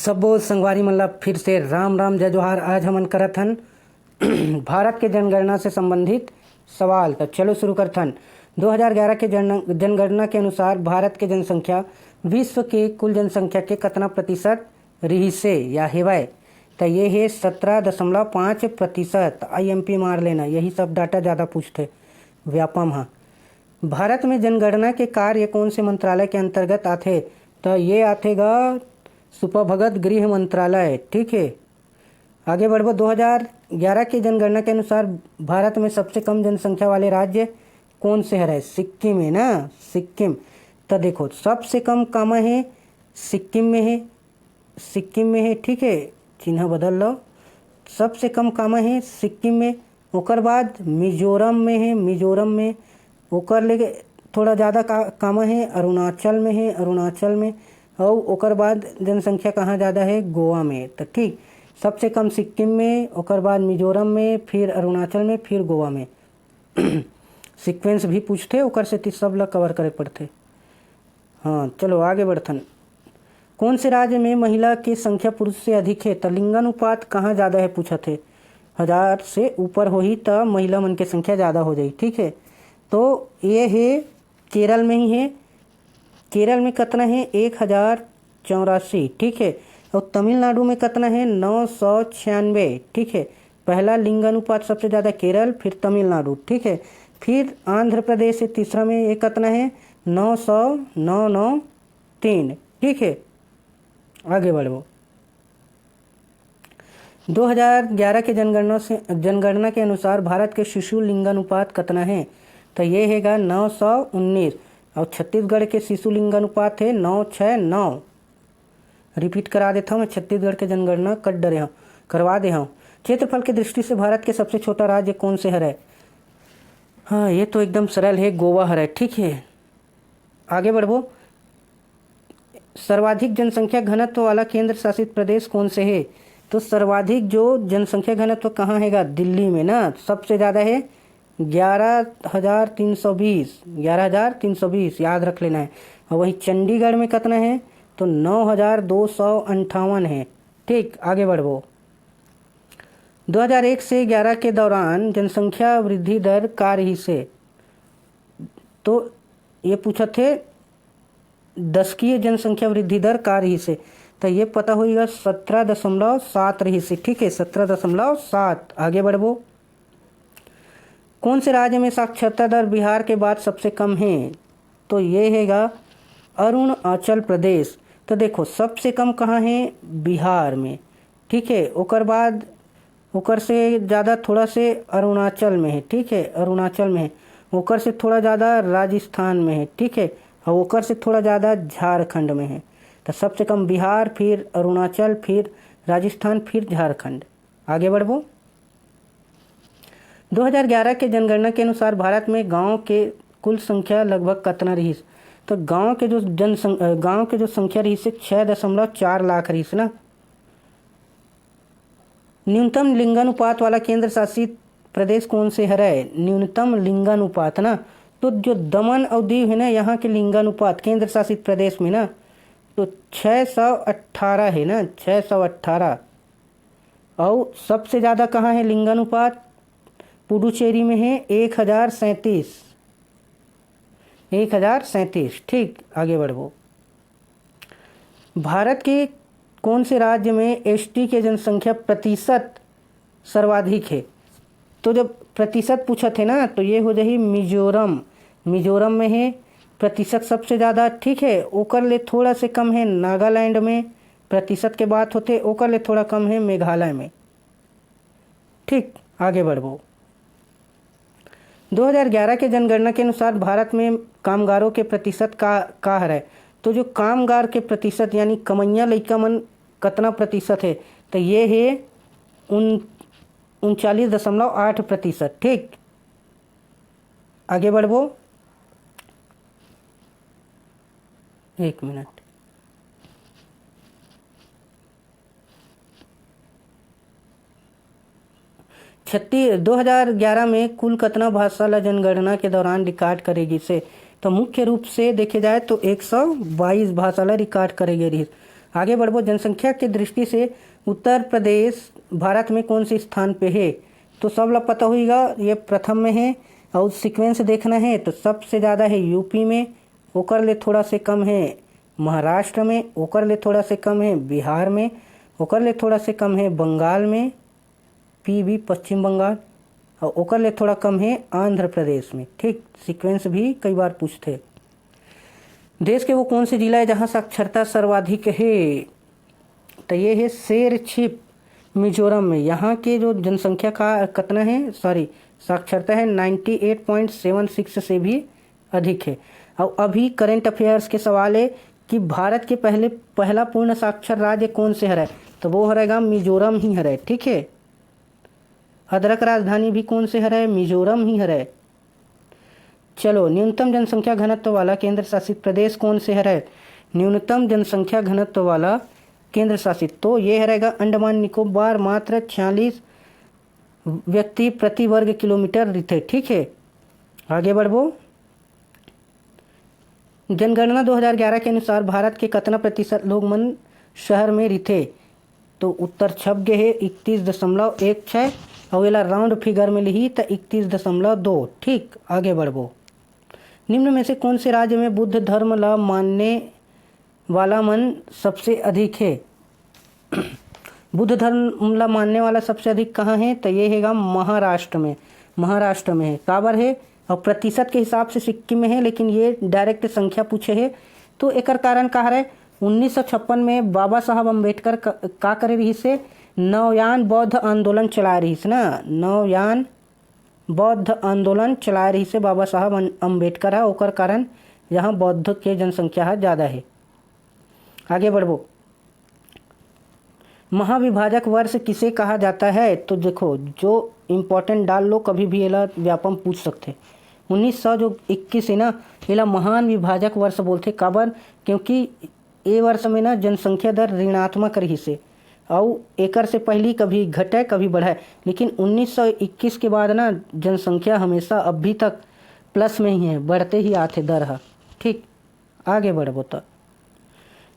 सबो संगवारी मन ला फिर से राम राम जय जोहार। आज हमन करत हन भारत के जनगणना से संबंधित सवाल। तो चलो शुरू करथन। 2011 के जनगणना के अनुसार भारत के जनसंख्या विश्व के कुल जनसंख्या के कतना प्रतिशत रहीसे या हेवय। तो ये है 17.5%। IMP मार लेना, यही सब डाटा ज़्यादा पूछते व्यापम। हाँ, भारत में जनगणना के कार्य कौन से मंत्रालय के अंतर्गत आते। तो ये आतेगा सुपभगत गृह मंत्रालय। ठीक है, आगे बढ़ो। 2011 की जनगणना के अनुसार भारत में सबसे कम जनसंख्या वाले राज्य कौन से है। सिक्किम है ना, सिक्किम। तो देखो सबसे कम कामा है सिक्किम में है, सिक्किम में है। ठीक है, चिन्ह बदल लो। सबसे कम कामा है सिक्किम में। ओकर बाद मिजोरम में है, मिजोरम में। ओकर लेके थोड़ा ज़्यादा कामा है अरुणाचल में है, अरुणाचल में। और ओकर बाद जनसंख्या कहाँ ज़्यादा है, गोवा में। तो ठीक, सबसे कम सिक्किम में, ओकर बाद मिजोरम में, फिर अरुणाचल में, फिर गोवा में। सीक्वेंस भी पूछते ओकर से सब ला कवर करे पड़ते। हाँ चलो आगे बढ़थन। कौन से राज्य में महिला की संख्या पुरुष से अधिक है। तो लिंगानुपात कहाँ ज़्यादा है पूछा थे। 1000 से ऊपर हो ही तो महिला मन की संख्या ज़्यादा हो जाए। ठीक है, तो ये है केरल में ही है। केरल में कितना है 1084। ठीक है, और तमिलनाडु में कितना है 996। ठीक है, पहला लिंगानुपात सबसे ज़्यादा केरल, फिर तमिलनाडु। ठीक है, फिर आंध्र प्रदेश है तीसरा में, ये कितना है 993। ठीक है, आगे बढ़ो। 2011 के जनगणना के अनुसार भारत के शिशु लिंगानुपात कितना है। तो ये हैगा 919। और छत्तीसगढ़ के शिशु लिंगानुपात है 969। रिपीट करा देता हूँ मैं, छत्तीसगढ़ के जनगणना कट डरे हूँ, करवा दे हूँ। क्षेत्रफल की दृष्टि से भारत के सबसे छोटा राज्य कौन से है। हाँ ये तो एकदम सरल है, गोवा है। ठीक है, आगे बढ़ो। सर्वाधिक जनसंख्या घनत्व वाला केंद्र शासित प्रदेश कौन से है। तो सर्वाधिक जो जनसंख्या घनत्व कहाँ हैगा, दिल्ली में ना। सबसे ज़्यादा है 11,320, 11,320 याद रख लेना है। और वही चंडीगढ़ में कितना है तो 9,258 है। ठीक, आगे बढ़ो। 2001 से 11 के दौरान जनसंख्या वृद्धि दर का रही से। तो ये पूछा थे दशकीय जनसंख्या वृद्धि दर का रही से। तो ये पता होगा 17.7 रही से। ठीक है, 17.7। आगे बढ़ो। कौन से राज्य में साक्षरता दर बिहार के बाद सबसे कम है। तो ये हैगा अरुणाचल प्रदेश। तो देखो सबसे कम कहाँ है, बिहार में। ठीक है, ओकर बाद ओकर से ज़्यादा थोड़ा से अरुणाचल में है। ठीक है, अरुणाचल में है। ओकर से थोड़ा ज़्यादा राजस्थान में है। ठीक है, और ओकर से थोड़ा ज़्यादा झारखंड में है। तो सबसे कम बिहार, फिर अरुणाचल, फिर राजस्थान, फिर झारखंड। आगे बढ़ो। 2011 के जनगणना के अनुसार भारत में गांव के कुल संख्या लगभग कितना रही। तो गांव के जो संख्या रही से 6.4 लाख रही ना। न्यूनतम लिंगानुपात वाला केंद्र शासित प्रदेश कौन से है। न्यूनतम लिंगानुपात ना, तो जो दमन और दीव है ना, यहाँ के लिंगानुपात केंद्र शासित प्रदेश में ना तो 618 है ना, 618। और सबसे ज़्यादा कहाँ है लिंगानुपात, पुडुचेरी में है 1037, 1037। ठीक, आगे बढ़ो। भारत के कौन से राज्य में ST के जनसंख्या प्रतिशत सर्वाधिक है। तो जब प्रतिशत पूछा थे ना तो ये हो जाए मिजोरम। मिजोरम में है प्रतिशत सबसे ज़्यादा। ठीक है, ओकर ले थोड़ा से कम है नागालैंड में। प्रतिशत के बात होते ओकर ले थोड़ा कम है मेघालय में। ठीक, आगे बढ़ो। 2011 के जनगणना के अनुसार भारत में कामगारों के प्रतिशत का है। तो जो कामगार के प्रतिशत यानी कमैया लइका मन कितना प्रतिशत है। तो ये है 39.8%। ठीक, आगे बढ़ो। एक मिनट। 2011 में कुल कितना भाषा ला जनगणना के दौरान रिकॉर्ड करेगी से। तो मुख्य रूप से देखे जाए तो 122 भाषा ला रिकॉर्ड करेगी रही। आगे बढ़ो, जनसंख्या की दृष्टि से उत्तर प्रदेश भारत में कौन से स्थान पे है? तो सब लोग पता होगा, ये प्रथम में है। और सीक्वेंस देखना है तो सबसे ज़्यादा है यूपी में, ओकर ले थोड़ा से कम है महाराष्ट्र में, ओकर ले थोड़ा से कम है बिहार में, ओकर ले थोड़ा से कम है बंगाल में, पीबी पश्चिम बंगाल, और ओकर ले थोड़ा कम है आंध्र प्रदेश में। ठीक, सीक्वेंस भी कई बार पूछते। देश के वो कौन से जिला है जहाँ साक्षरता सर्वाधिक है? तो ये है शेरछिप मिजोरम में। यहाँ के जो जनसंख्या का कितना है, साक्षरता है 98.76 से भी अधिक है। और अभी करंट अफेयर्स के सवाल है कि भारत के पहला पूर्ण साक्षर राज्य कौन से हरे? तो वो हरेगा मिजोरम ही हरे। ठीक है, अदरक राजधानी भी कौन से हरे? मिजोरम ही हरे। चलो, न्यूनतम जनसंख्या घनत्व वाला केंद्र शासित प्रदेश कौन से हरे? न्यूनतम जनसंख्या घनत्व वाला केंद्र शासित, तो ये रहेगा अंडमान निकोबार, मात्र 46 व्यक्ति प्रति वर्ग किलोमीटर रहते। ठीक है, आगे बढ़ो। जनगणना 2011 के अनुसार भारत के कितना प्रतिशत लोग मन शहर में रहते? तो उत्तर छप गए है 31.16, और ये राउंड फिगर में लिही तो 31.2। ठीक, आगे बढ़ो। निम्न में से कौन से राज्य में बुद्ध धर्म ला मानने वाला मन सबसे अधिक है? बुद्ध धर्म ला मानने वाला सबसे अधिक कहाँ है? तो ये हैगा महाराष्ट्र में। महाराष्ट्र में है। काबर है? और प्रतिशत के हिसाब से सिक्किम में है, लेकिन ये डायरेक्ट संख्या पूछे है। तो एकर कारण का है 1956 में बाबा साहब अम्बेडकर का करे रही से नवयान बौद्ध आंदोलन चला रही से ना, नवयान बौद्ध आंदोलन चला रही से बाबा साहब अम्बेडकर है, ओकर कारण यहाँ बौद्ध के जनसंख्या ज़्यादा है। आगे बढ़ो। महाविभाजक वर्ष किसे कहा जाता है? तो देखो, जो इम्पोर्टेंट डाल लो, कभी भी एला व्यापम पूछ सकते। 1921 है ना, एला महान विभाजक वर्ष बोलते। काबर? क्योंकि ए वर्ष में ना जनसंख्या दर ऋणात्मक रही से, और एकर से पहली कभी घटे कभी बढ़े, लेकिन 1921 के बाद ना जनसंख्या हमेशा अभी तक प्लस में ही है, बढ़ते ही आते दर है। ठीक, आगे बढ़ो। तो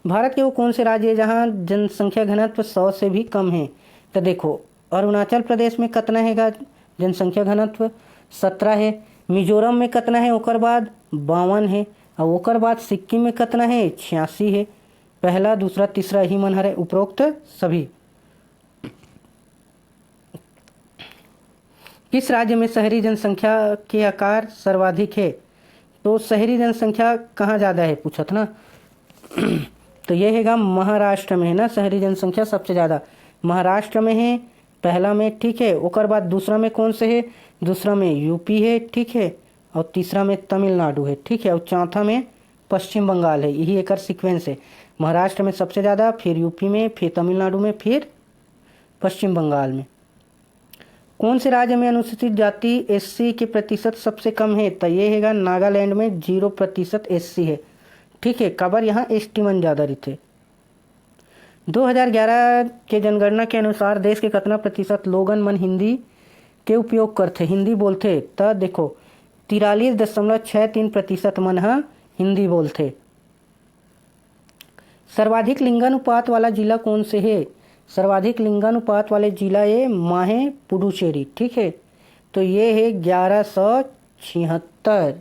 भारत के वो कौन से राज्य है जहाँ जनसंख्या घनत्व 100 से भी कम है? तो देखो, अरुणाचल प्रदेश में कितना हैगा जनसंख्या घनत्व? 17 है। मिजोरम में कितना है? ओकर बाद 52 है। और ओकर बाद सिक्किम में कितना है? 86 है। पहला, दूसरा, तीसरा ही मन हरे उपरोक्त सभी। किस राज्य में शहरी जनसंख्या के आकार सर्वाधिक है? तो शहरी जनसंख्या कहाँ ज़्यादा है पूछत ना। तो ये हैगा महाराष्ट्र में है ना, शहरी जनसंख्या सबसे ज़्यादा महाराष्ट्र में है, पहला में। ठीक है, ओकर बाद दूसरा में कौन से है? दूसरा में यूपी है। ठीक है, और तीसरा में तमिलनाडु है। ठीक है, और चौथा में पश्चिम बंगाल है। यही एक सीक्वेंस है। महाराष्ट्र में सबसे ज़्यादा, फिर यूपी में, फिर तमिलनाडु में, फिर पश्चिम बंगाल में। कौन से राज्य में अनुसूचित जाति एससी के प्रतिशत सबसे कम है? तो ये हैगा नागालैंड में 0% एससी है। ठीक है, काबर? यहाँ एसटी मन ज़्यादा रहते। 2011 के जनगणना के अनुसार देश के कितना प्रतिशत लोगन मन हिंदी के उपयोग करते, हिंदी बोलते? तो देखो, 43.63% मन हिंदी बोलते। सर्वाधिक लिंगानुपात वाला जिला कौन से है? सर्वाधिक लिंगानुपात वाले जिला ये माहे पुडुचेरी। ठीक है, तो ये है 1176।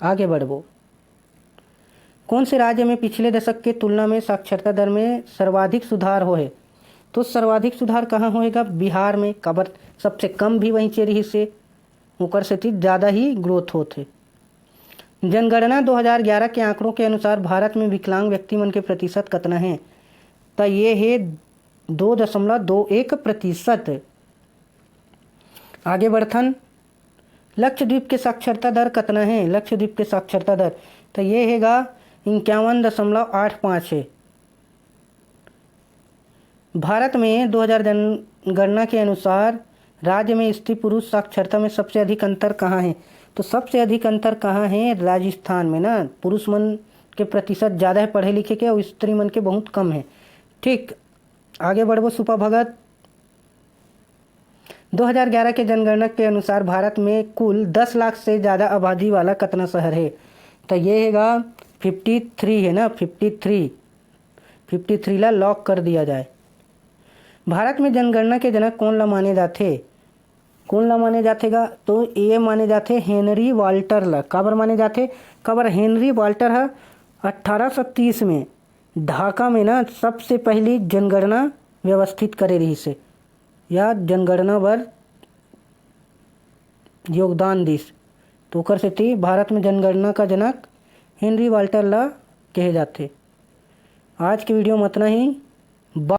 आगे बढ़ो। कौन से राज्य में पिछले दशक के तुलना में साक्षरता दर में सर्वाधिक सुधार हो है? तो सर्वाधिक सुधार कहाँ होएगा? बिहार में। काबर? सबसे कम भी वहीं चेरी से, ओकर से ज़्यादा ही ग्रोथ होते। जनगणना 2011 के आंकड़ों के अनुसार भारत में विकलांग व्यक्ति मन के प्रतिशत कितना है? तो ये है 2.21%। आगे बढ़थन। लक्षद्वीप के साक्षरता दर कितना है? लक्षद्वीप के साक्षरता दर तो ये हैगा 51.85 है। भारत में 2000 जनगणना के अनुसार राज्य में स्त्री पुरुष साक्षरता में सबसे अधिक अंतर कहाँ है? तो सबसे अधिक अंतर कहाँ है? राजस्थान में ना। पुरुष मन के प्रतिशत ज़्यादा है पढ़े लिखे के, और स्त्री मन के बहुत कम है। ठीक, आगे बढ़ो। सुपा भगत। 2011 के जनगणना के अनुसार भारत में कुल 10 लाख से ज़्यादा आबादी वाला कितना शहर है? तो ये हैगा 53 है ना, 53 53 ला लॉक कर दिया जाए। भारत में जनगणना के जनक कौन ला माने जाथे? कौन ला माने जाथेगा? तो ये माने जाथे हेनरी वाल्टर ला। काबर माने जाथे? काबर हेनरी वाल्टर ह 1830 में ढाका में ना सबसे पहली जनगणना व्यवस्थित करे रही से या जनगणना बर योगदान दिस। तो ओकर सेती भारत में जनगणना का जनक हेनरी वाल्टर ला कहे जाथे। आज के वीडियो में इतना ही।